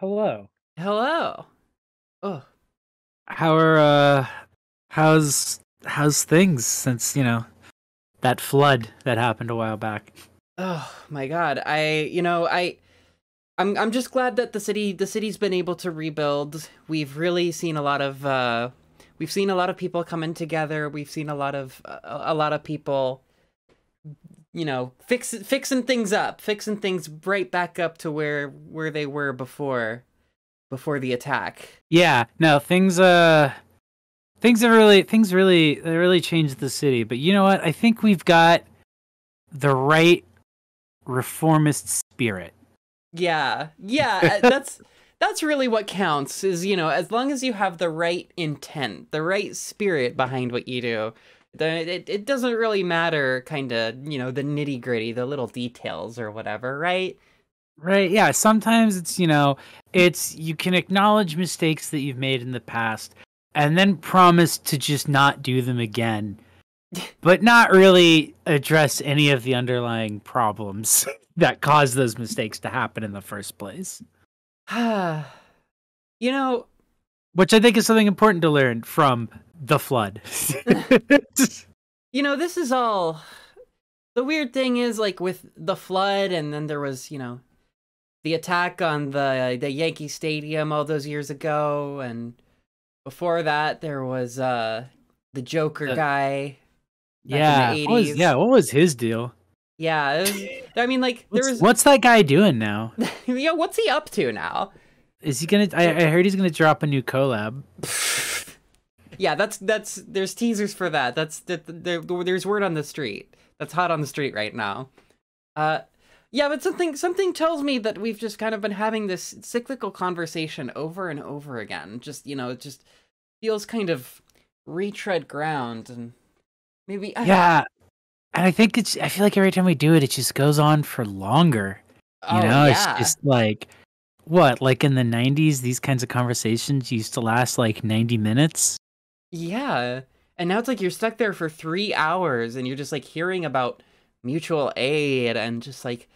Hello. Hello. Oh, How are how's things since, that flood that happened a while back? oh my God. I'm just glad that the city's been able to rebuild. We've really seen we've seen a lot of people coming together. We've seen a lot of people, fixing things up, fixing things right back up to where they were before the attack. Yeah, no, things really they really changed the city, but you know what? I think we've got the right reformist spirit. Yeah. Yeah, that's really what counts is, as long as you have the right intent, the right spirit behind what you do, then it doesn't really matter kind of, the nitty-gritty, the little details or whatever, right? Right, yeah, sometimes it's you can acknowledge mistakes that you've made in the past and then promise to just not do them again, but not really address any of the underlying problems that caused those mistakes to happen in the first place. You know, Which I think is something important to learn from the flood. this is all the weird thing is like with the flood and then there was, the attack on the Yankee Stadium all those years ago, and before that there was the Joker Uh, guy back in the yeah, '80s. what was his deal? Yeah, I mean, like there was. What's that guy doing now? What's he up to now? Is he gonna? I heard he's gonna drop a new collab. Yeah, that's there's teasers for that. There's word on the street. That's hot on the street right now. Uh, yeah, but something tells me that we've just kind of been having this cyclical conversation over and over again. Just it just feels kind of retread ground, and maybe Yeah, and I feel like every time we do it, it just goes on for longer. oh It's yeah, just like what, like in the '90s, these kinds of conversations used to last like 90 minutes. yeah. And now it's like you're stuck there for 3 hours, and you're just like hearing about mutual aid and just like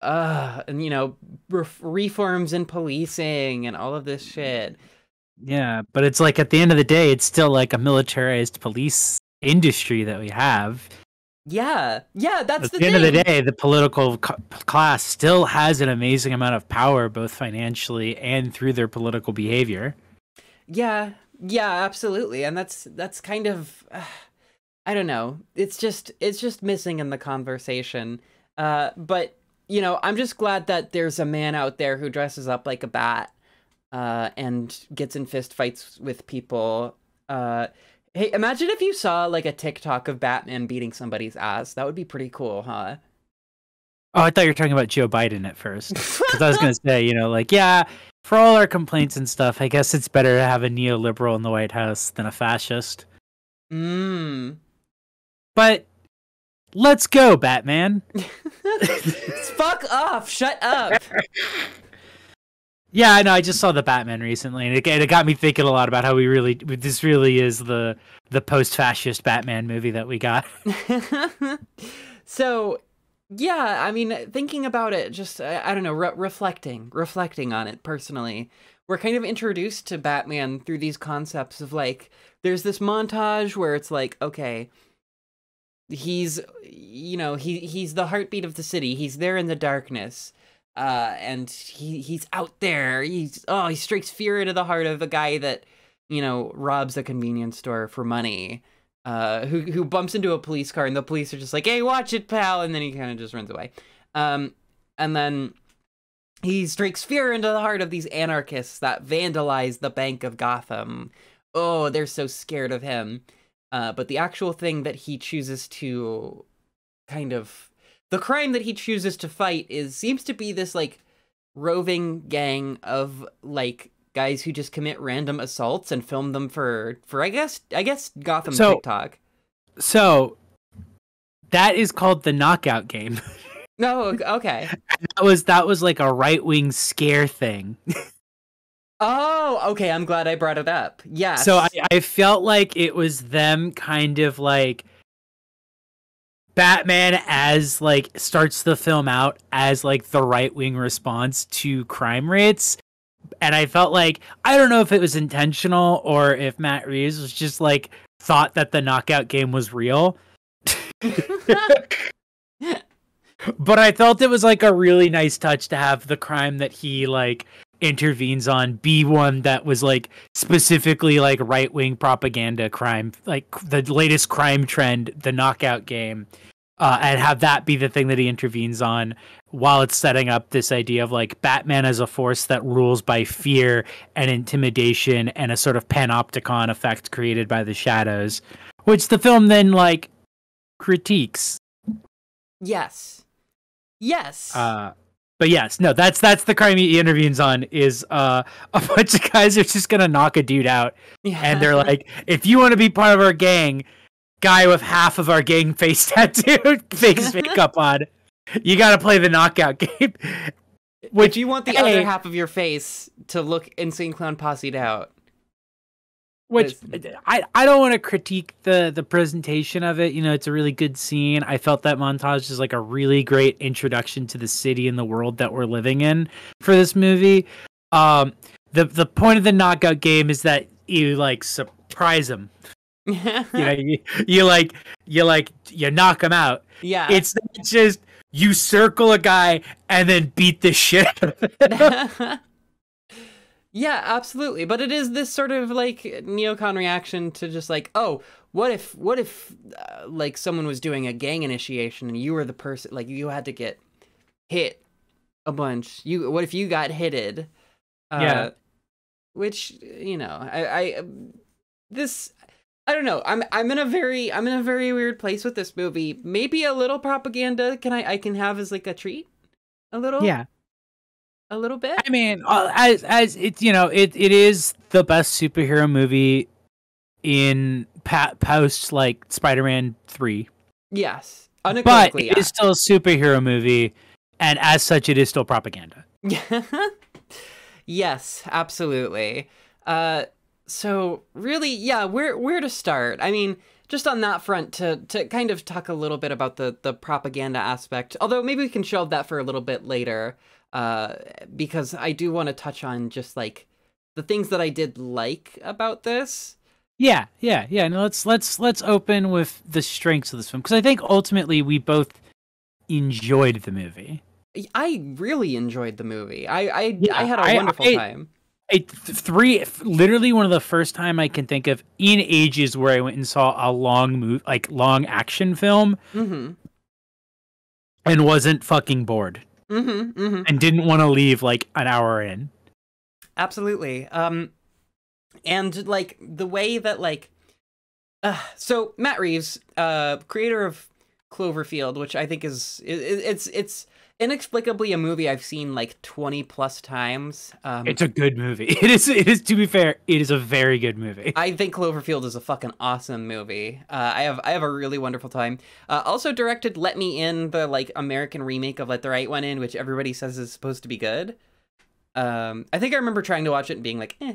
and reforms in policing and all of this shit. Yeah, but it's like at the end of the day, it's still like a militarized police industry that we have. Yeah, yeah, that's At the the end of the thing. day, the political class still has an amazing amount of power, both financially and through their political behavior. Yeah, yeah, absolutely. And that's kind of I don't know. It's just missing in the conversation. But I'm just glad that there's a man out there who dresses up like a bat and gets in fist fights with people. Hey, imagine if you saw like a TikTok of Batman beating somebody's ass. That would be pretty cool, huh? Oh, I thought you were talking about Joe Biden at first. Because I was going to say, yeah, for all our complaints and stuff, I guess it's better to have a neoliberal in the White House than a fascist. Mmm. But let's go, Batman. Fuck off! Shut up! Yeah, I know. I just saw the Batman recently, and it got me thinking a lot about how this really is the post-fascist Batman movie that we got. So, yeah, I mean, thinking about it, just I don't know, reflecting on it personally, we're kind of introduced to Batman through these concepts of like, there's this montage where it's like, okay, he's the heartbeat of the city. He's there in the darkness. And he's out there. He strikes fear into the heart of a guy that, robs a convenience store for money. Who bumps into a police car, and the police are just like, "Hey, watch it, pal," and then he kind of just runs away. And then he strikes fear into the heart of these anarchists that vandalize the Bank of Gotham. Oh, they're so scared of him. But the actual thing that he chooses to kind of the crime that he chooses to fight seems to be this like roving gang of like guys who just commit random assaults and film them for I guess Gotham So, TikTok. so that is called the knockout game. No, okay. That was like a right-wing scare thing. Oh, okay. I'm glad I brought it up. So Yes. I felt like it was them kind of like Batman as like starts the film out as like the right wing response to crime rates, And I felt like, I don't know if it was intentional or if Matt Reeves was just like thought that the knockout game was real. But I felt it was like a really nice touch to have the crime that he like intervenes on be one that was like specifically like right-wing propaganda crime, like the latest crime trend, the knockout game, and have that be the thing that he intervenes on while it's setting up this idea of like Batman as a force that rules by fear and intimidation and a sort of panopticon effect created by the shadows, which the film then like critiques. Yes. But yes, no, that's the crime he intervenes on is a bunch of guys are just gonna knock a dude out, and they're like, if you want to be part of our gang, guy with half of our gang face tattooed, face makeup on, you got to play the knockout game. Which you want the other half of your face to look Insane Clown Posse'd out. Which I don't want to critique the presentation of it. You know, it's a really good scene. I felt that montage is like a really great introduction to the city and the world that we're living in for this movie. The point of the knockout game is that you like surprise them. You know, you knock them out. Yeah, it's not just you circle a guy and then beat the shit out of him. Yeah, absolutely. But it is this sort of like neocon reaction to just like, oh, what if like someone was doing a gang initiation and you were the person, like you had to get hit a bunch. What if you got hitted? Yeah. Which, you know, I don't know. I'm in a very weird place with this movie. Maybe a little propaganda I can have as like a treat. A little. Yeah. A little bit. I mean, as it, you know, it is the best superhero movie in post like Spider-Man 3. Yes, unequivocally. But it is still a superhero movie, and as such, it is still propaganda. Yes, absolutely. So really, yeah, where to start? I mean, just on that front, to kind of talk a little bit about the propaganda aspect. Although maybe we can shelve that for a little bit later. Because I do want to touch on just like the things that I did like about this. Yeah. No, let's open with the strengths of this film, because I think ultimately we both enjoyed the movie. I really enjoyed the movie. I had a wonderful time. Literally one of the first time I can think of in ages where I went and saw a long action film, and wasn't fucking bored. And didn't want to leave like an hour in. Absolutely. And like the way that like, so Matt Reeves, creator of Cloverfield, which I think it's inexplicably a movie I've seen like 20 plus times. It's a good movie. It is, to be fair, it is a very good movie. I think Cloverfield is a fucking awesome movie. I have a really wonderful time. Also directed Let Me In, the like American remake of Let the Right One In, which everybody says is supposed to be good. I think I remember trying to watch it and being like, eh.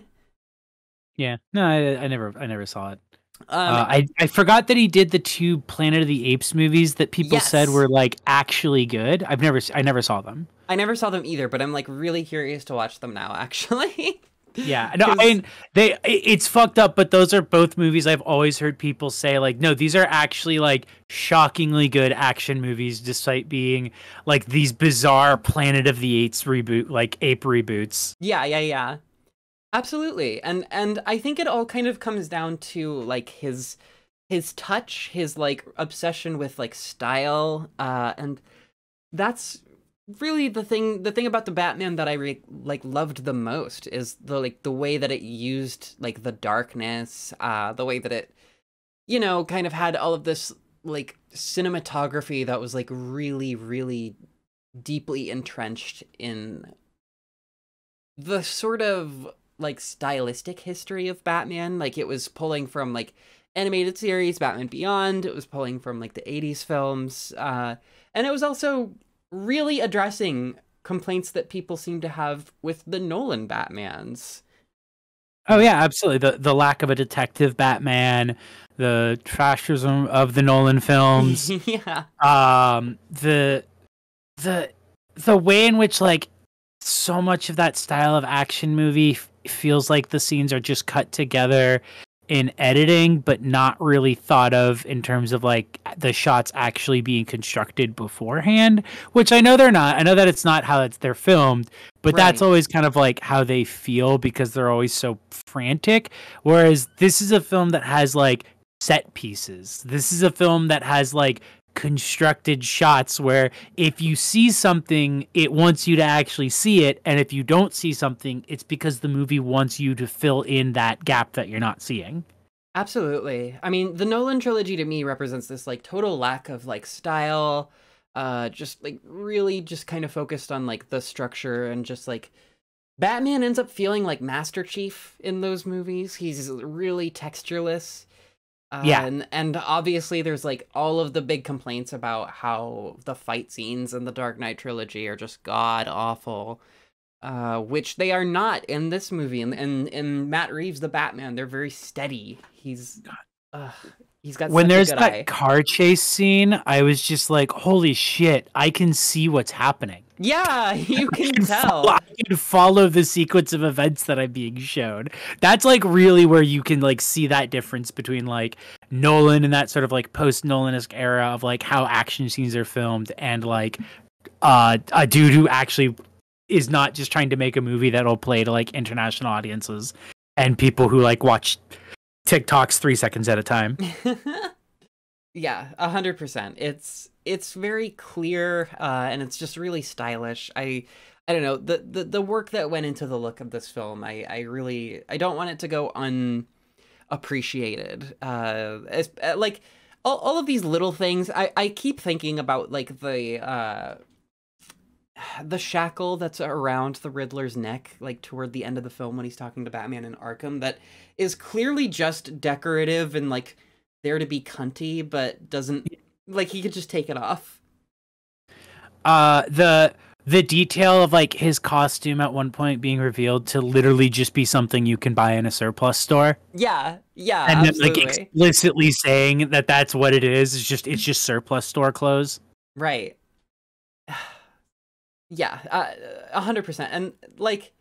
Yeah. No, I never saw it. I forgot that he did the 2 Planet of the Apes movies that people said were like actually good. I never saw them. I never saw them either, but I'm like really curious to watch them now, actually. Yeah, no, I mean it's fucked up, but those are both movies I've always heard people say like, no, these are actually like shockingly good action movies, despite being like these bizarre Planet of the Apes ape reboots. Yeah. Absolutely. And I think it all kind of comes down to like his touch, his like obsession with like style, and that's really the thing about the Batman that I loved the most is the way that it used like the darkness, the way that it, you know, kind of had all of this like cinematography that was like really, really deeply entrenched in the sort of like stylistic history of Batman. Like it was pulling from like animated series, Batman Beyond. It was pulling from like the 80s films. And it was also really addressing complaints that people seem to have with the Nolan Batmans. Oh yeah, absolutely. The lack of a detective Batman, the trashism of the Nolan films. Yeah. The way in which like so much of that style of action movie feels like the scenes are just cut together in editing, but not really thought of in terms of like the shots actually being constructed beforehand, which I know they're not. I know that it's not how they're filmed, but that's Right. always kind of like how they feel because they're always so frantic. Whereas this is a film that has like set pieces. This is a film that has like constructed shots where if you see something, it wants you to actually see it, and if you don't see something, it's because the movie wants you to fill in that gap that you're not seeing. Absolutely. I mean, the Nolan trilogy to me represents this like total lack of like style, just like really just kind of focused on like the structure, and just like Batman ends up feeling like Master Chief in those movies. He's really textureless. Yeah. And obviously there's like all of the big complaints about how the fight scenes in the Dark Knight trilogy are just god awful, which they are not in this movie. And Matt Reeves, the Batman, they're very steady. He's got When such a there's good that eye. car chase scene, I was just like, holy shit, I can see what's happening. Yeah, you can I tell. can follow the sequence of events that I'm being shown. That's like really where you can like see that difference between like Nolan and that sort of like post Nolan-esque era of like how action scenes are filmed, and like a dude who actually is not just trying to make a movie that'll play to like international audiences and people who like watch TikToks 3 seconds at a time. Yeah, 100%. It's very clear, and it's just really stylish. I don't know, the work that went into the look of this film. I don't want it to go unappreciated. Like all of these little things. I keep thinking about like the shackle that's around the Riddler's neck, like toward the end of the film when he's talking to Batman in Arkham, that is clearly just decorative and like there to be cunty, but doesn't, like, he could just take it off. The detail of like his costume at one point being revealed to literally just be something you can buy in a surplus store, Yeah, yeah, and then like absolutely. explicitly saying that that's what it is. It's just surplus store clothes. Right. Yeah, 100%. And like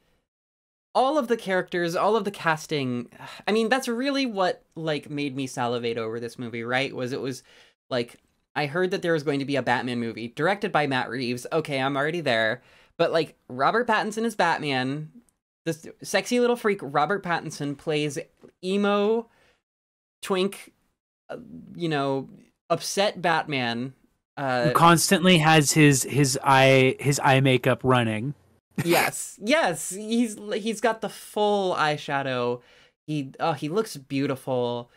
all of the characters, all of the casting, I mean, that's really what like made me salivate over this movie, right? It was like I heard that there was going to be a Batman movie directed by Matt Reeves. Okay, I'm already there. But like Robert Pattinson is Batman. This sexy little freak Robert Pattinson plays emo twink, uh, you know, upset Batman. Who constantly has his eye makeup running. Yes, yes, he's got the full eyeshadow. He looks beautiful.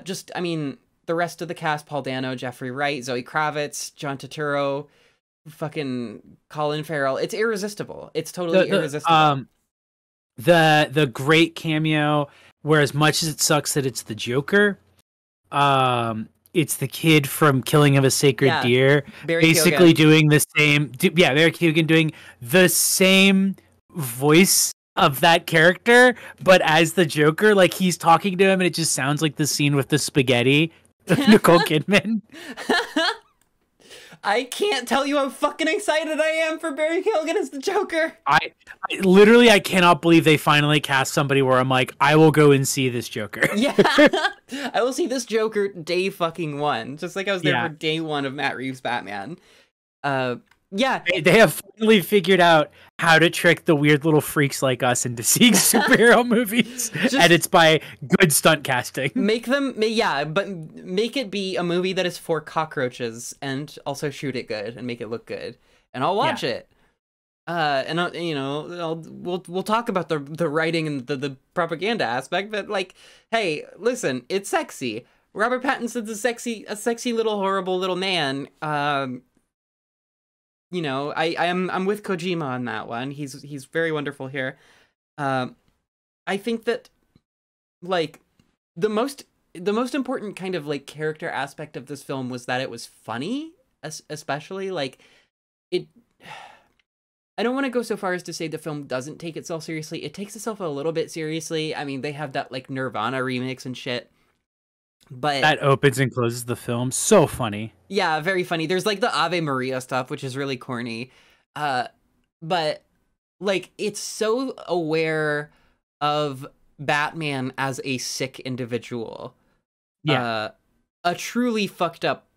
Just I mean, the rest of the cast: Paul Dano, Jeffrey Wright, Zoe Kravitz, John Turturro, fucking Colin Farrell. It's irresistible. It's totally irresistible. The great cameo where, as much as it sucks that it's the Joker, it's the kid from Killing of a Sacred Yeah, Deer, Barry basically Keoghan. doing the same. Yeah, Barry Keoghan doing the same voice of that character, but as the Joker. Like he's talking to him, and it just sounds like the scene with the spaghetti of Nicole Kidman. I can't tell you how fucking excited I am for Barry Keoghan as the Joker. I literally I cannot believe they finally cast somebody where I'm like, I will go and see this Joker. Yeah, I will see this Joker day fucking one, just like I was there Yeah. for day one of Matt Reeves' Batman. Yeah, They have finally figured out how to trick the weird little freaks like us into seeing superhero movies, and it's by good stunt casting. but make it be a movie that is for cockroaches, and also shoot it good and make it look good, and I'll watch it. And you know, we'll talk about the writing and the propaganda aspect, but like, hey, listen, it's sexy. Robert Pattinson's a sexy little horrible little man. You know, I'm with Kojima on that one. He's very wonderful here. I think that like the most important kind of like character aspect of this film was that it was funny, especially like it. I don't want to go so far as to say the film doesn't take itself seriously. It takes itself a little bit seriously. I mean, they have that like Nirvana remix and shit. But that opens and closes the film. So funny. Yeah, very funny. There's like the Ave Maria stuff, which is really corny. But like, it's so aware of Batman as a sick individual. Yeah. A truly fucked up,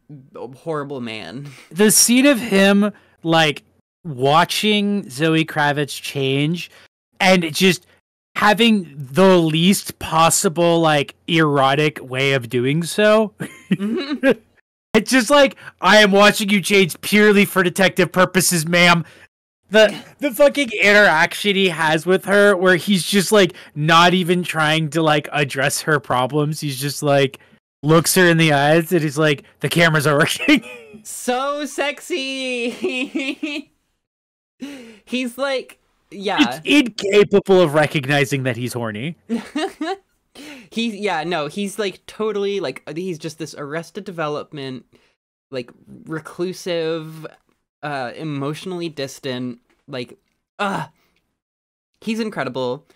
horrible man. The scene of him, like, watching Zoe Kravitz change and just having the least possible, like, erotic way of doing so. It's just like, I am watching you change purely for detective purposes, ma'am. The fucking interaction he has with her, where he's just like not even trying to like address her problems. He's just like looks her in the eyes and he's like, the cameras are working. So sexy. He's like, yeah. He's incapable of recognizing that he's horny. He's like totally like, he's just this arrested development, like reclusive, emotionally distant, like, he's incredible.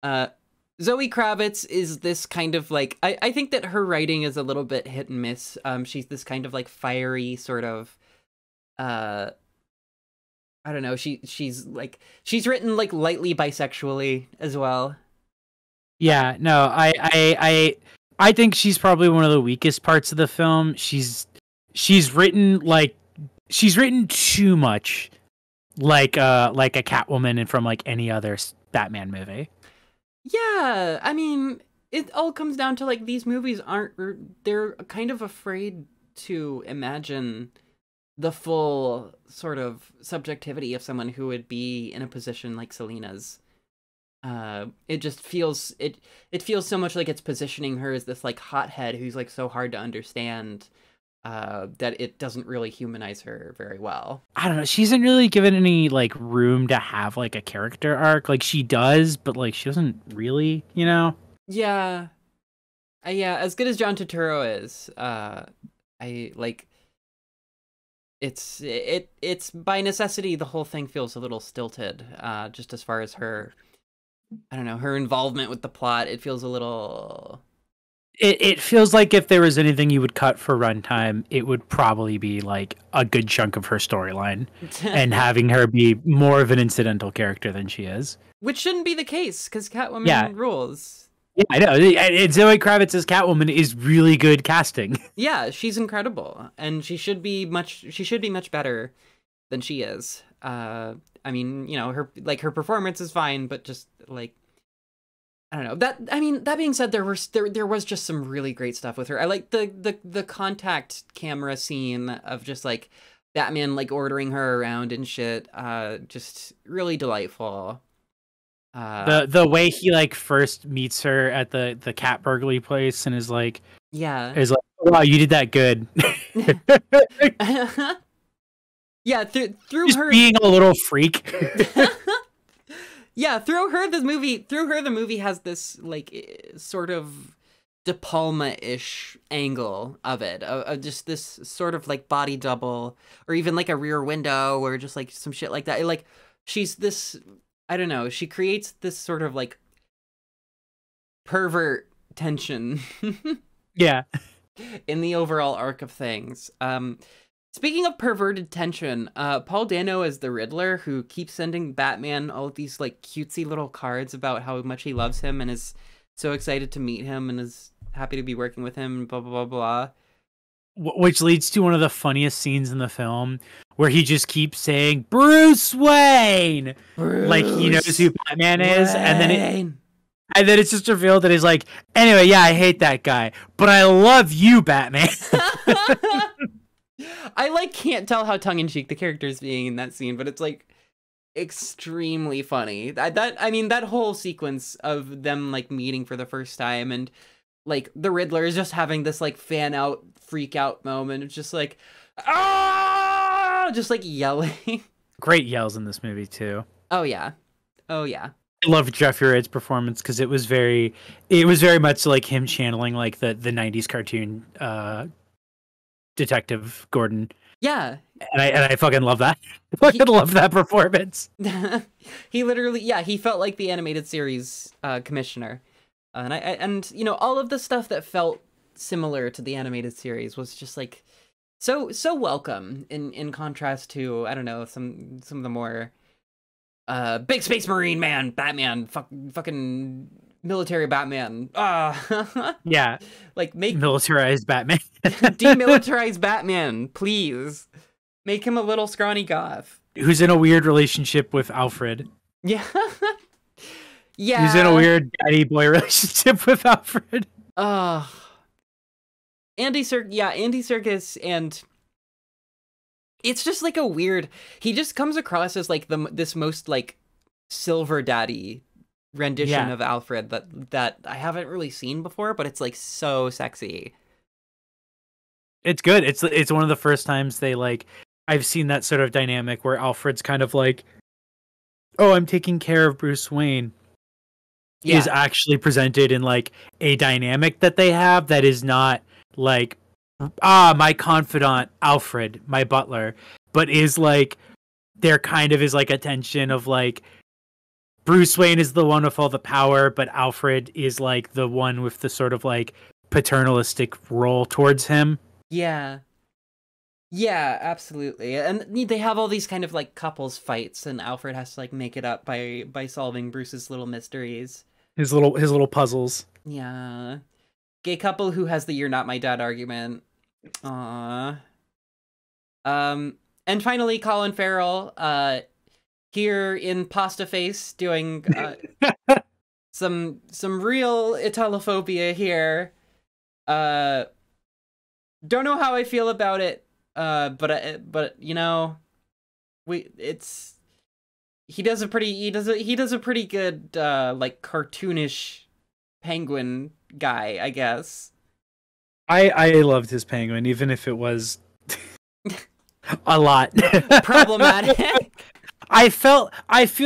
Zoe Kravitz is this kind of like, I think that her writing is a little bit hit and miss. She's this kind of like fiery sort of, I don't know. She's written like lightly bisexually as well. Yeah, no, I think she's probably one of the weakest parts of the film. She's written too much like a Catwoman and from like any other Batman movie. Yeah, I mean, it all comes down to like these movies they're kind of afraid to imagine the full sort of subjectivity of someone who would be in a position like Selina's. It just feels it feels so much like it's positioning her as this like hothead who's like so hard to understand, that it doesn't really humanize her very well. I don't know. She isn't really given any like room to have like a character arc. Like she does, but like she doesn't really, you know? Yeah. Yeah, as good as John Turturro is, I like it's by necessity the whole thing feels a little stilted, just as far as her, I don't know, her involvement with the plot. It feels a little... It feels like if there was anything you would cut for runtime, it would probably be like a good chunk of her storyline and having her be more of an incidental character than she is. Which shouldn't be the case, because Catwoman rules. Yeah, I know. And Zoe Kravitz as Catwoman is really good casting. Yeah, she's incredible, and she should be much better than she is. I mean, you know, her performance is fine, but just like, I don't know. That being said, there was just some really great stuff with her. I like the contact camera scene of just like Batman like ordering her around and shit. Just really delightful. The way he like first meets her at the cat burglary place and is like, wow, you did that good. Yeah, through just her being a little freak. Yeah, through her the movie has this like sort of De Palma-ish angle of it, of just this sort of like body double, or even like a rear window, or just like some shit like that. Like she's this, I don't know, she creates this sort of like pervert tension. Yeah. In the overall arc of things. Speaking of perverted tension, Paul Dano is the Riddler, who keeps sending Batman all of these like cutesy little cards about how much he loves him and is so excited to meet him and is happy to be working with him, blah, blah, blah, blah. Which leads to one of the funniest scenes in the film where he just keeps saying, Bruce Wayne! Like he knows who Batman is, and then it's just revealed that he's like, anyway, yeah, I hate that guy, but I love you, Batman. I like can't tell how tongue-in-cheek the character is being in that scene, but it's like extremely funny. That whole sequence of them like meeting for the first time and like the Riddler is just having this like fan out freak out moment. It's just like, just like yelling. Great yells in this movie too. Oh yeah. I loved Jeffrey Wright's performance because it was very much like him channeling like the 90s cartoon Detective Gordon. Yeah. And I fucking love that. I fucking love that performance. He literally, he felt like the animated series commissioner. And you know, all of the stuff that felt similar to the animated series was just like so welcome in contrast to, I don't know, some of the more big space marine man, Batman, fucking military Batman. Yeah, Like make militarized Batman. demilitarize Batman, please. Make him a little scrawny goth. Who's in a weird relationship with Alfred. Yeah. Yeah. Who's in a weird daddy boy relationship with Alfred. Andy Serkis, and it's just like a weird. He just comes across as like this most like silver daddy rendition of Alfred that I haven't really seen before, but it's like so sexy. It's good. It's one of the first times I've seen that sort of dynamic where Alfred's kind of like, oh, I'm taking care of Bruce Wayne. Yeah. Is actually presented in like a dynamic that they have that is not like, my confidant Alfred, my butler, but is like, there kind of is like a tension of like, Bruce Wayne is the one with all the power, but Alfred is like the one with the sort of like paternalistic role towards him. Yeah. Yeah, absolutely. And they have all these kind of like couples fights, and Alfred has to like make it up by solving Bruce's little mysteries. His little puzzles. Yeah. Gay couple who has the "you're not my dad" argument. Aww. And finally Colin Farrell, here in Pasta Face doing some real Italophobia here. Don't know how I feel about it. But you know, he does a pretty good like cartoonish penguin guy, I guess. I loved his penguin, even if it was a lot problematic. I feel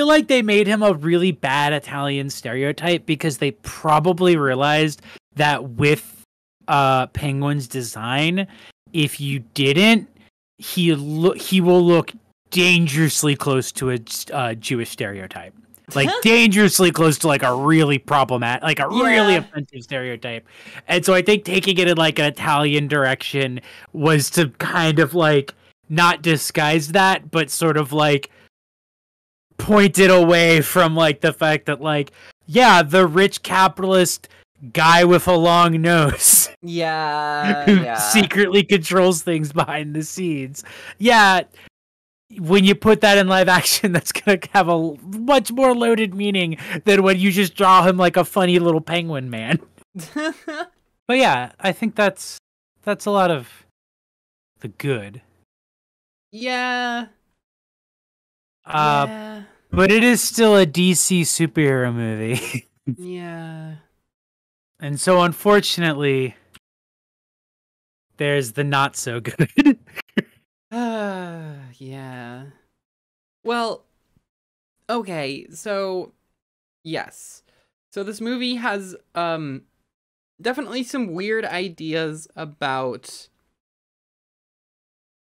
like they made him a really bad Italian stereotype because they probably realized that with Penguin's design, if you didn't, he will look dangerously close to a Jewish stereotype. Like dangerously close to like a really problematic, like a really offensive stereotype. And so I think taking it in like an Italian direction was to kind of like not disguise that, but sort of like point it away from like the fact that like, yeah, the rich capitalist guy with a long nose. Who secretly controls things behind the scenes. Yeah. When you put that in live action, that's going to have a much more loaded meaning than when you just draw him like a funny little penguin man. But yeah, I think that's a lot of the good. Yeah. But it is still a DC superhero movie. Yeah. And so unfortunately, there's the not so good. Yeah. Well, okay, so yes. So this movie has definitely some weird ideas about,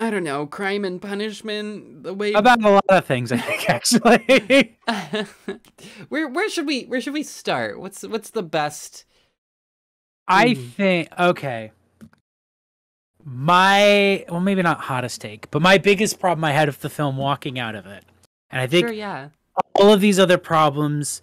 I don't know, crime and punishment, the way about a lot of things, I think, actually. Where should we start? What's the best? I think, okay. Well, maybe not hottest take, but my biggest problem I had with the film walking out of it, and I think all of these other problems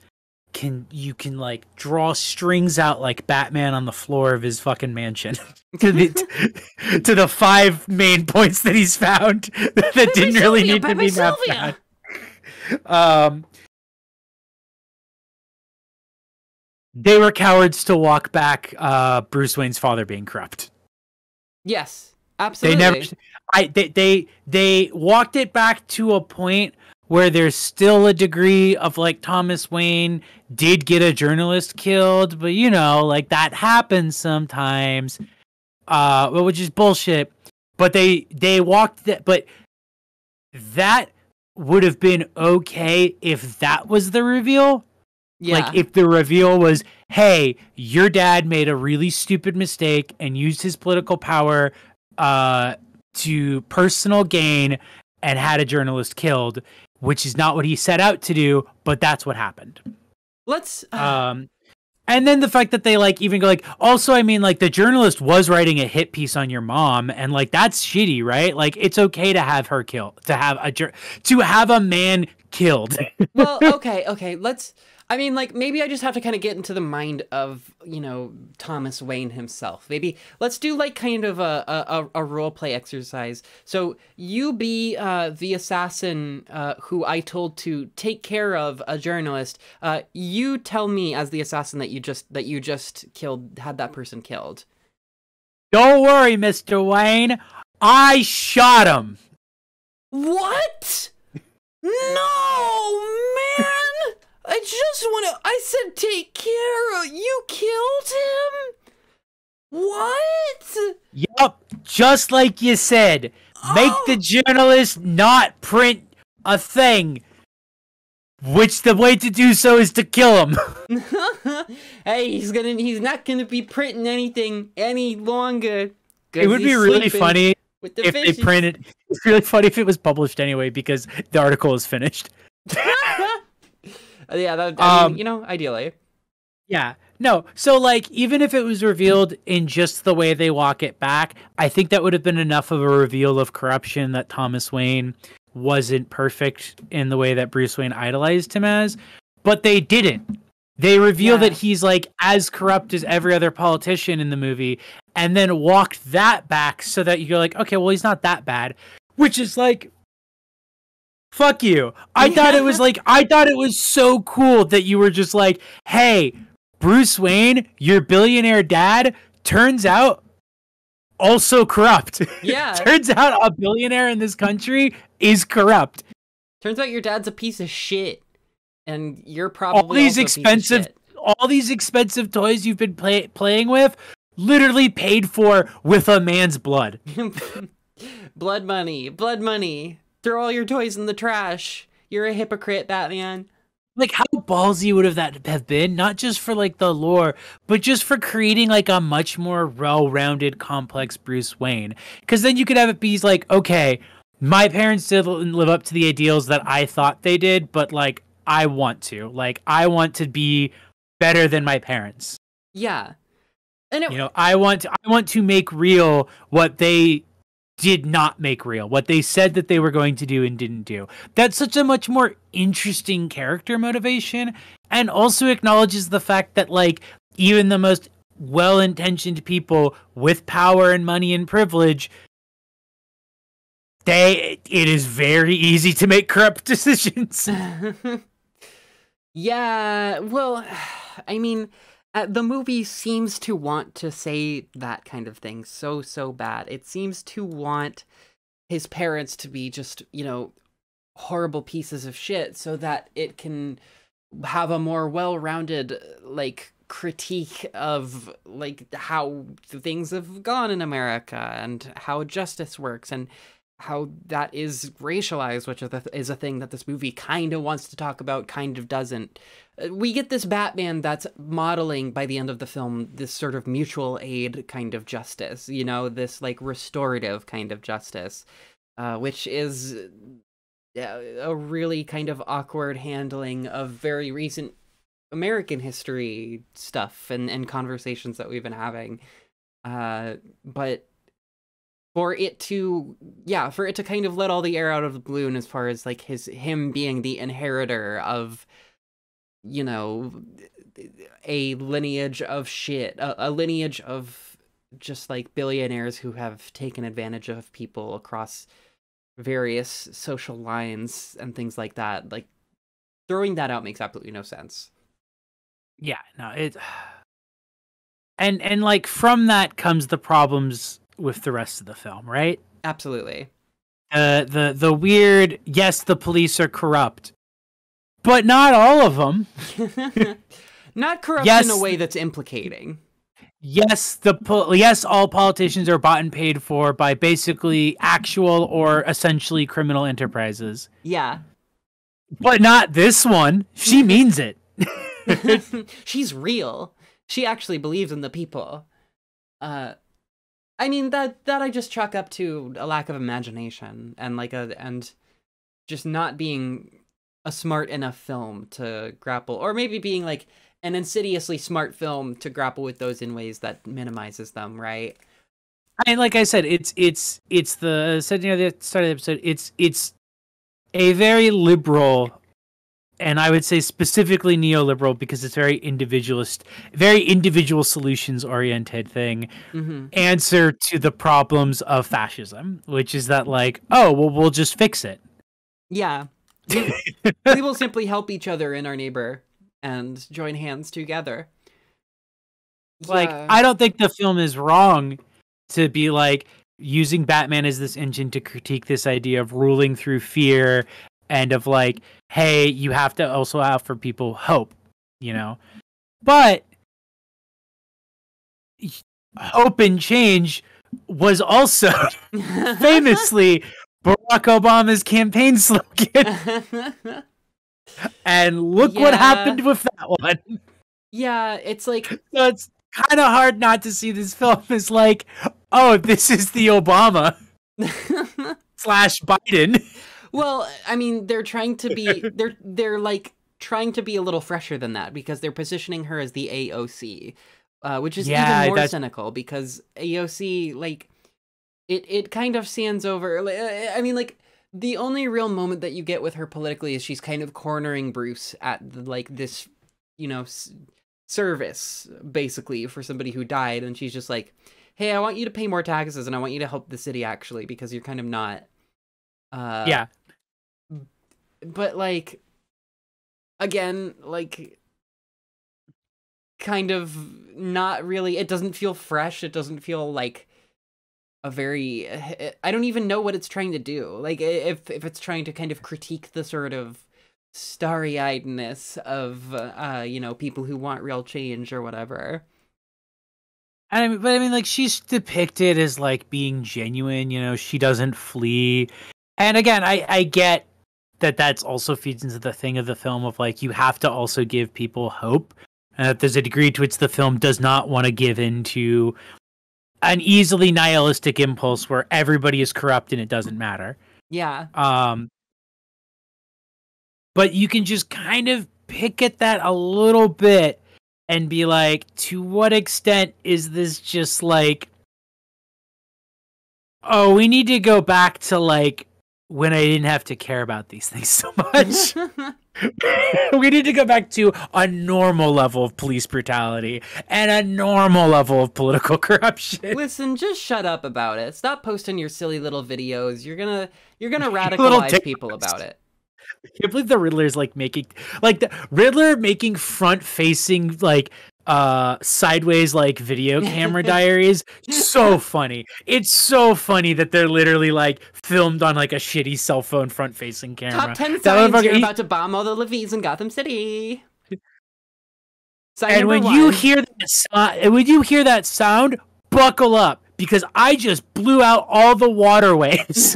you can like draw strings out like Batman on the floor of his fucking mansion to the 5 main points that he's found that didn't really need to be mapped out. They were cowards to walk back Bruce Wayne's father being corrupt. Yes, absolutely. They walked it back to a point where there's still a degree of like Thomas Wayne did get a journalist killed, but you know, like that happens sometimes, which is bullshit. But they walked that, but that would have been okay if that was the reveal. Yeah. Like if the reveal was, hey, your dad made a really stupid mistake and used his political power to personal gain and had a journalist killed, which is not what he set out to do, but that's what happened. Let's and then the fact that they like even go like, also, I mean, like the journalist was writing a hit piece on your mom, and like that's shitty, right? Like it's okay to have her killed, to have a man killed. Well, okay. I mean, like, maybe I just have to kind of get into the mind of, Thomas Wayne himself. Maybe let's do, like, kind of a role play exercise. So you be the assassin who I told to take care of a journalist. You tell me as the assassin that you just killed, had that person killed. Don't worry, Mr. Wayne. I shot him. What? No, man! I said take care of, you killed him? What? Yup, just like you said. Make the journalist not print a thing. Which the way to do so is to kill him. Hey, he's not gonna be printing anything any longer. It would be really funny if they printed. It's really funny if it was published anyway because the article is finished. Yeah, I mean, ideally. Yeah, no. So, like, even if it was revealed in just the way they walk it back, I think that would have been enough of a reveal of corruption that Thomas Wayne wasn't perfect in the way that Bruce Wayne idolized him as. But they didn't. They reveal that he's, like, as corrupt as every other politician in the movie, and then walked that back so that you're like, okay, well, he's not that bad. Which is, like, fuck you. I thought it was so cool that you were just like, hey, Bruce Wayne, your billionaire dad, turns out also corrupt. Yeah. Turns out a billionaire in this country is corrupt. Turns out your dad's a piece of shit. And you're probably all these expensive toys you've been playing with, literally paid for with a man's blood. Blood money. Throw all your toys in the trash. You're a hypocrite, Batman. Like, how ballsy would that have been? Not just for, like, the lore, but just for creating, like, a much more well-rounded, complex Bruce Wayne. Because then you could have it be like, okay, my parents didn't live up to the ideals that I thought they did, but, like, I want to. Like, I want to be better than my parents. Yeah. And I want to make real what they did not make real, what they said that they were going to do and didn't do. That's such a much more interesting character motivation, and also acknowledges the fact that, like, even the most well-intentioned people with power and money and privilege, it is very easy to make corrupt decisions. Yeah, well, I mean, the movie seems to want to say that kind of thing so bad. It seems to want his parents to be just, horrible pieces of shit so that it can have a more well-rounded, like, critique of, like, how things have gone in America and how justice works and how that is racialized, which is a thing that this movie kind of wants to talk about, kind of doesn't. We get this Batman that's modeling, by the end of the film, this sort of mutual aid kind of justice, this, like, restorative kind of justice, which is a really kind of awkward handling of very recent American history stuff and conversations that we've been having. But for it to kind of let all the air out of the balloon as far as, like, him being the inheritor of, a lineage of shit, a lineage of just, like, billionaires who have taken advantage of people across various social lines and things like that. Like, throwing that out makes absolutely no sense. Yeah, no, and like, from that comes the problems with the rest of the film, right? Absolutely. The weird, yes, the police are corrupt, but not all of them. Not corrupt in a way that's implicating. Yes, all politicians are bought and paid for by basically actual or essentially criminal enterprises. Yeah. But not this one. She means it. She's real. She actually believes in the people. I mean, that I just chalk up to a lack of imagination and just not being a smart enough film to grapple, or maybe being, like, an insidiously smart film to grapple with those in ways that minimizes them, right? And like I said, it's the said near the start of the episode. It's a very liberal, and I would say specifically neoliberal because it's very individualist, very individual solutions oriented thing, answer to the problems of fascism, which is that like, oh, well, we'll just fix it. Yeah. We will simply help each other and our neighbor and join hands together. Like, I don't think the film is wrong to be like using Batman as this engine to critique this idea of ruling through fear and of like, hey, you have to also offer people hope, you know? But hope and change was also famously Barack Obama's campaign slogan. And look what happened with that one. Yeah, it's like... So it's kind of hard not to see this film as like, oh, this is the Obama / Biden. Well, I mean, they're trying to be... They're like trying to be a little fresher than that because they're positioning her as the AOC, which is even more cynical because AOC, like, it kind of stands over... I mean, like, the only real moment that you get with her politically is she's kind of cornering Bruce at, like, this, you know, service, basically, for somebody who died, and she's just like, hey, I want you to pay more taxes, and I want you to help the city, actually, because you're kind of not... yeah. But, like, again, like, kind of not really... It doesn't feel fresh, it doesn't feel like a very... I don't even know what it's trying to do. Like, if it's trying to kind of critique the sort of starry-eyedness of, you know, people who want real change or whatever. But I mean, like, she's depicted as, like, being genuine, you know, she doesn't flee. And again, I get that that's also feeds into the thing of the film of, like, you have to also give people hope. And that there's a degree to which the film does not want to give into an easily nihilistic impulse where everybody is corrupt and it doesn't matter. Yeah. But you can just kind of pick at that a little bit and be like, to what extent is this just like, oh, we need to go back to like when I didn't have to care about these things so much. We need to go back to a normal level of police brutality and a normal level of political corruption. Listen, just shut up about it. Stop posting your silly little videos. You're gonna radicalize people about it. I can't believe the Riddler is like making like the Riddler making front facing like sideways like video camera diaries. So funny. It's so funny that they're literally like filmed on like a shitty cell phone front facing camera. Top 10 signs you're about to bomb all the Levies in Gotham City. And when you hear that sound, buckle up because I just blew out all the waterways.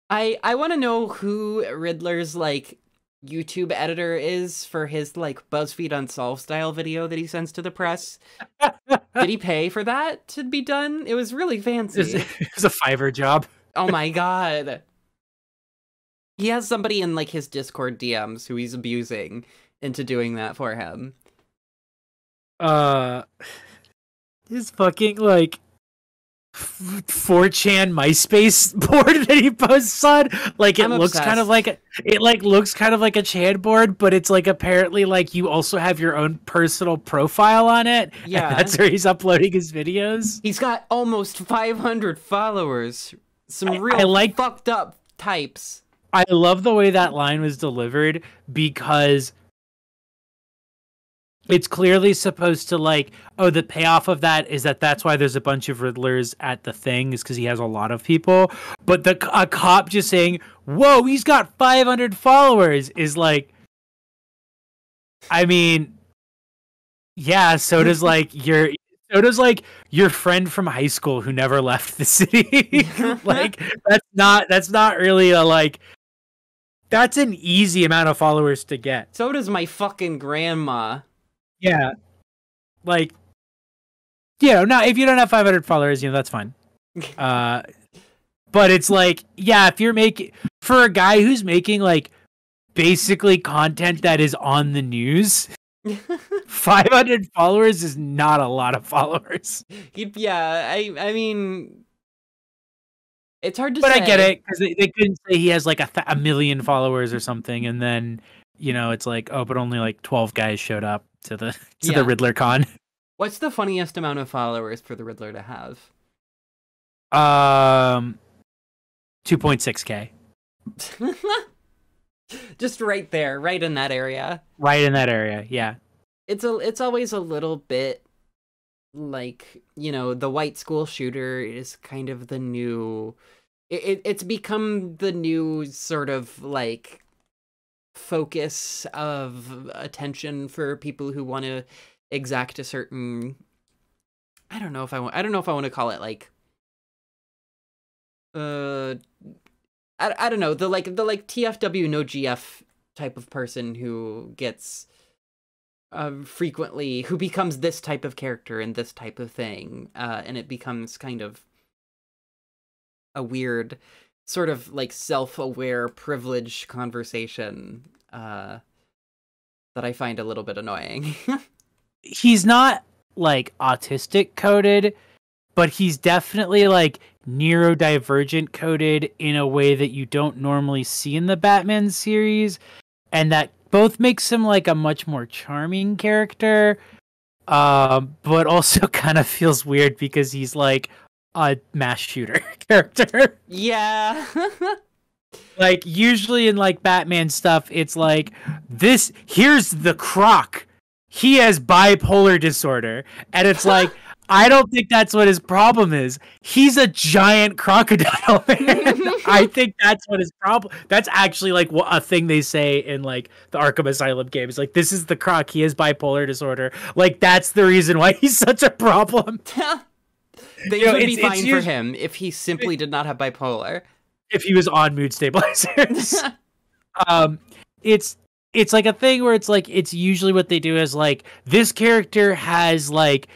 I want to know who Riddler's like YouTube editor is for his like BuzzFeed Unsolved style video that he sends to the press. Did he pay for that to be done? It was really fancy. It was a Fiverr job. Oh my god. He has somebody in like his Discord DMs who he's abusing into doing that for him. His fucking like 4chan MySpace board that he posts on, like it looks kind of like a Chan board, but it's like apparently like you also have your own personal profile on it. Yeah, and that's where he's uploading his videos. He's got almost 500 followers. Some real fucked up types. I love the way that line was delivered because it's clearly supposed to like, oh, the payoff of that is that's why there's a bunch of Riddlers at the thing is because he has a lot of people. But a cop just saying, whoa, he's got 500 followers is like, I mean, yeah, so does your friend from high school who never left the city. Like that's not really a like, that's an easy amount of followers to get. So does my fucking grandma. Yeah, like, you know, not if you don't have 500 followers, you know, that's fine. But it's like, yeah, if you're making for a guy who's making like basically content that is on the news, 500 followers is not a lot of followers. Yeah, I mean, It's hard to But say. I get it, because they couldn't say he has like a million followers or something, and then it's like, oh, but only like 12 guys showed up to the Riddler con. What's the funniest amount of followers for the Riddler to have? 2.6K. Just right there, right in that area. Right in that area, yeah. It's always a little bit like, the white school shooter is kind of the new... It's become the new sort of, like, focus of attention for people who want to exact a certain... I don't know if I want to call it, like... I don't know, the TFW no GF type of person who gets... frequently, who becomes this type of character in this type of thing, and it becomes kind of a weird sort of like self-aware privilege conversation that I find a little bit annoying. He's not like autistic coded, but he's definitely like neurodivergent coded in a way that you don't normally see in the Batman series, and that both makes him like a much more charming character, but also kind of feels weird because he's like a mass shooter character. Yeah. Like usually in like Batman stuff, it's like here's the Croc. He has bipolar disorder. And it's like, I don't think that's what his problem is. He's a giant crocodile, man. I think that's what his problem. That's actually like a thing they say in like the Arkham Asylum games. Like, this is the Croc. He has bipolar disorder. Like, that's the reason why he's such a problem. Things would be fine for him if he simply did not have bipolar. If he was on mood stabilizers. It's like a thing where it's like, it's usually what they do is like, this character has like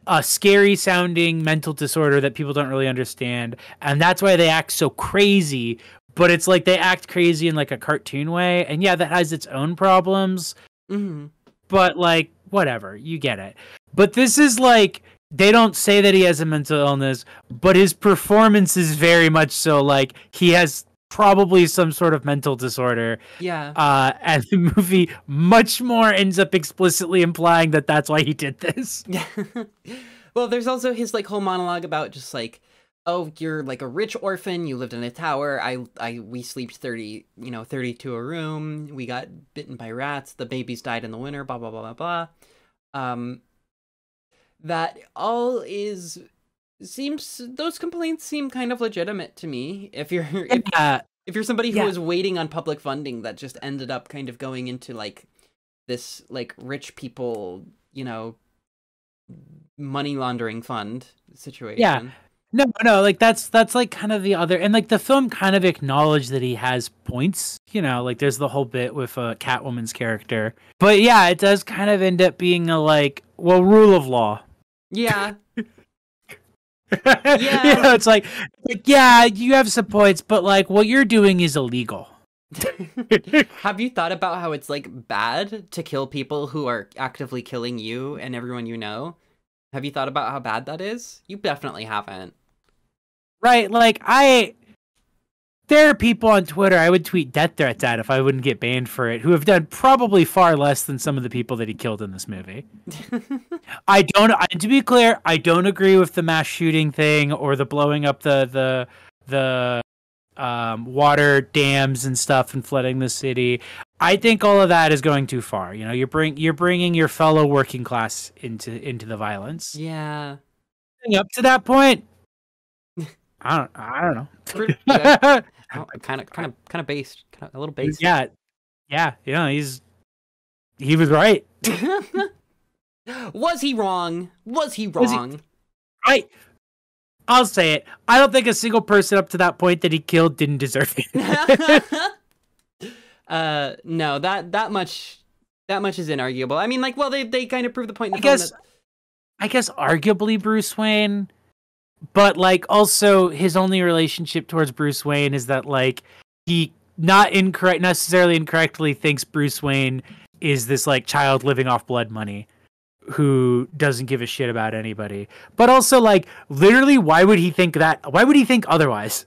a scary sounding mental disorder that people don't really understand, and that's why they act so crazy. But it's like they act crazy in like a cartoon way, and yeah, that has its own problems. Mm-hmm. But like, whatever, you get it. But this is like, they don't say that he has a mental illness, but his performance is very much so like he has probably some sort of mental disorder. Yeah. And the movie much more ends up explicitly implying that that's why he did this. Yeah. Well, there's also his like whole monologue about just like, oh, you're like a rich orphan, you lived in a tower, we slept 30 to a room, we got bitten by rats, the babies died in the winter, blah blah blah blah blah. That all those complaints seem kind of legitimate to me. If you're somebody who was waiting on public funding that just ended up kind of going into like this like rich people, money laundering fund situation. Yeah. No, like that's like kind of the other, and like the film kind of acknowledged that he has points, like there's the whole bit with Catwoman's character. But yeah, it does kind of end up being a like, well, rule of law. Yeah. Yeah. It's like, yeah, you have some points, but like what you're doing is illegal. Have you thought about how it's like bad to kill people who are actively killing you and everyone you know? Have you thought about how bad that is? You definitely haven't. Right, like there are people on Twitter I would tweet death threats at if I wouldn't get banned for it, who have done probably far less than some of the people that he killed in this movie. To be clear, I don't agree with the mass shooting thing or the blowing up the water dams and stuff and flooding the city. I think all of that is going too far. You're bringing your fellow working class into the violence. Yeah. Up to that point, I don't know. Kind of based, a little based. Yeah. He was right. Was he wrong? Right. I'll say it. I don't think a single person up to that point that he killed didn't deserve it. No, that much is inarguable. I mean, like, well, they kind of prove the point in the film that... I guess arguably Bruce Wayne, but like also his only relationship towards Bruce Wayne is that like he necessarily incorrectly thinks Bruce Wayne is this like child living off blood money who doesn't give a shit about anybody. But also like literally why would he think that? Why would he think otherwise?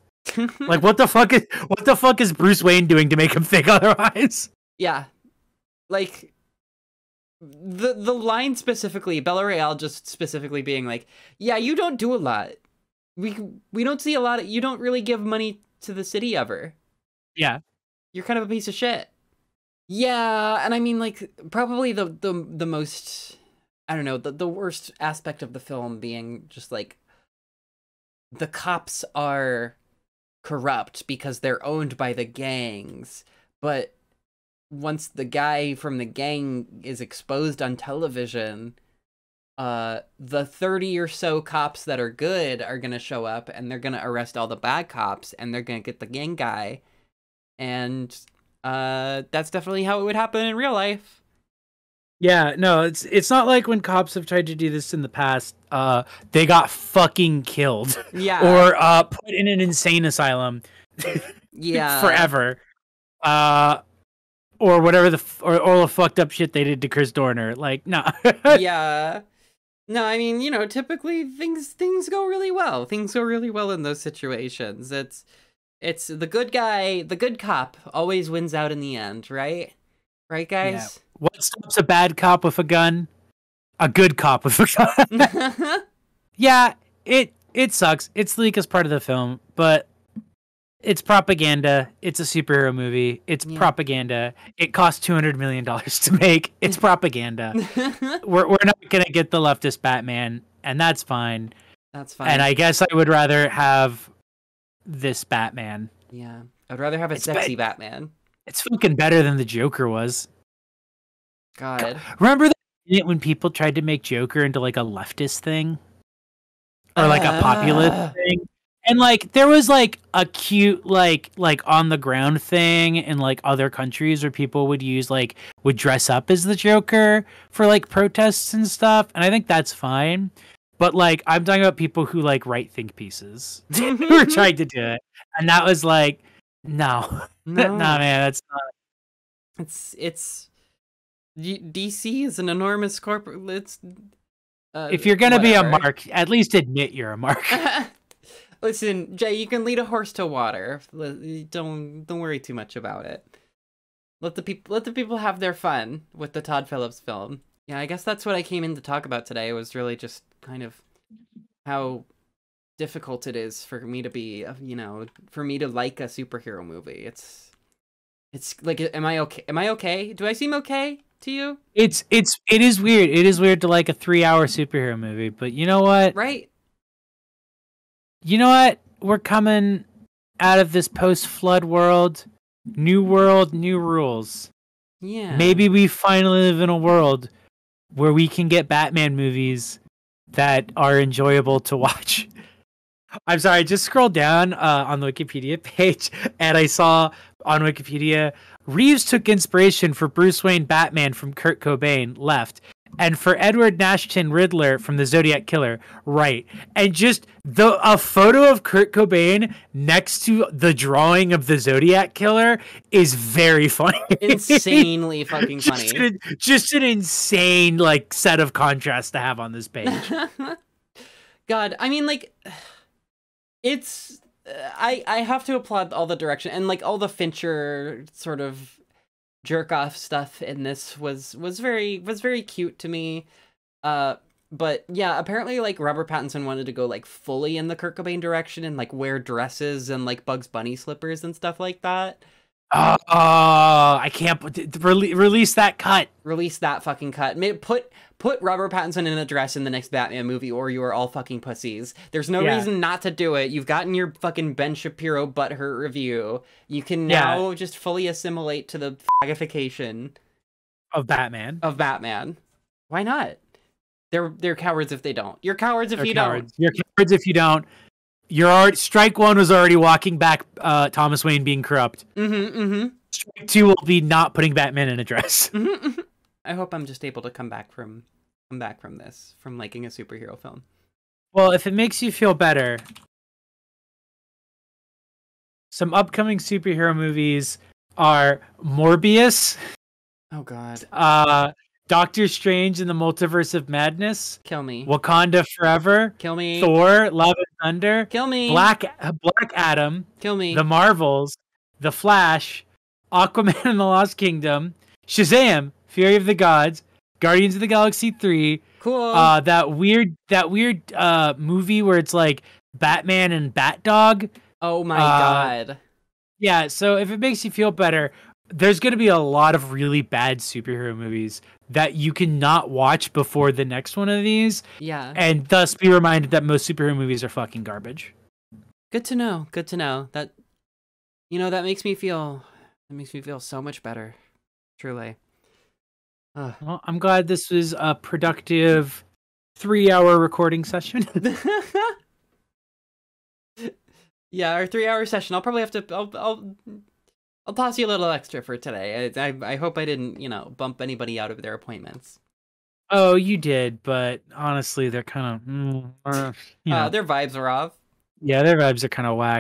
Like, what the fuck is Bruce Wayne doing to make him think otherwise? Yeah. Like, the line specifically, Bella Real just specifically being like, yeah, you don't do a lot. We don't see a lot of, you don't really give money to the city ever. Yeah. You're kind of a piece of shit. Yeah, and I mean, like, probably the most, I don't know, the worst aspect of the film being just like, the cops are corrupt because they're owned by the gangs, but once the guy from the gang is exposed on television, the 30 or so cops that are good are gonna show up, and they're gonna arrest all the bad cops, and they're gonna get the gang guy, and that's definitely how it would happen in real life. Yeah, no, it's not like when cops have tried to do this in the past, they got fucking killed. Yeah. Or put in an insane asylum. Yeah. Forever. Or whatever or all the fucked up shit they did to Chris Dorner. Like, nah. Yeah. No, I mean, you know, typically things go really well. Things go really well in those situations. It's the good guy, the good cop always wins out in the end, right? Right, guys? Yeah. What stops a bad cop with a gun? A good cop with a gun. Yeah, it sucks. It's the weakest part of the film, but it's propaganda. It's a superhero movie. It's propaganda. It cost $200 million to make. It's propaganda. We're not gonna get the leftist Batman, and that's fine. That's fine. And I guess I would rather have this Batman. Yeah, I'd rather have a sexy Batman. It's fucking better than the Joker was. God. Remember that when people tried to make Joker into like a leftist thing? Or like a populist thing? And like there was like a cute like on the ground thing in like other countries where people would dress up as the Joker for like protests and stuff. And I think that's fine. But like I'm talking about people who like write think pieces who were trying to do it. And that was like, no. No, man, that's not. It's DC is an enormous corporate. It's if you're gonna be a mark, at least admit you're a mark. Listen, Jay, you can lead a horse to water. Don't worry too much about it. Let the people have their fun with the Todd Phillips film. Yeah, I guess that's what I came in to talk about today. Was really just kind of how difficult it is for me to be, for me to like a superhero movie. It's like, am I okay? Am I okay? Do I seem okay to you? It is weird. It is weird to like a 3-hour superhero movie, but you know what? Right. You know what? We're coming out of this post-flood world, new rules. Yeah. Maybe we finally live in a world where we can get Batman movies that are enjoyable to watch. I'm sorry, I just scrolled down on the Wikipedia page and I saw on Wikipedia, Reeves took inspiration for Bruce Wayne Batman from Kurt Cobain, left, and for Edward Nashton Riddler from the Zodiac Killer, right. And just a photo of Kurt Cobain next to the drawing of the Zodiac Killer is very funny. Insanely fucking funny. Just an insane like set of contrasts to have on this page. God, I mean, like, it's I have to applaud all the direction and like all the Fincher sort of jerk off stuff in this was very cute to me. But yeah, apparently like Robert Pattinson wanted to go like fully in the Kurt Cobain direction and like wear dresses and like Bugs Bunny slippers and stuff like that. Oh, I can't release that cut. Release that fucking cut. Put Robert Pattinson in a dress in the next Batman movie, or you are all fucking pussies. There's no reason not to do it. You've gotten your fucking Ben Shapiro butthurt review. You can now just fully assimilate to the fagification of Batman. Why not? They're cowards if they don't. You're cowards if you don't. You're cowards if you don't. Strike one was already walking back Thomas Wayne being corrupt. Strike two will be not putting Batman in a dress. I hope I'm just able to come back from this, from liking a superhero film. Well, if it makes you feel better, some upcoming superhero movies are Morbius. Oh God. Doctor Strange in the Multiverse of Madness, Kill me. Wakanda Forever, Kill me. Thor, Love and Thunder, Kill me. Black Adam, Kill me. The Marvels, The Flash, Aquaman and the Lost Kingdom, Shazam, Fury of the Gods, Guardians of the Galaxy 3, Cool. that weird movie where it's like Batman and Batdog. Oh my god. Yeah, so if it makes you feel better, there's going to be a lot of really bad superhero movies that you cannot watch before the next one of these. Yeah. And thus be reminded that most superhero movies are fucking garbage. Good to know. Good to know. That, you know, that makes me feel so much better. Truly. Well, I'm glad this was a productive 3-hour recording session. Yeah, our 3-hour session. I'll probably have to. I'll toss you a little extra for today. I hope I didn't, you know, bump anybody out of their appointments. Oh, you did, but honestly, they're kind of, Their vibes are off. Yeah, their vibes are kind of whack.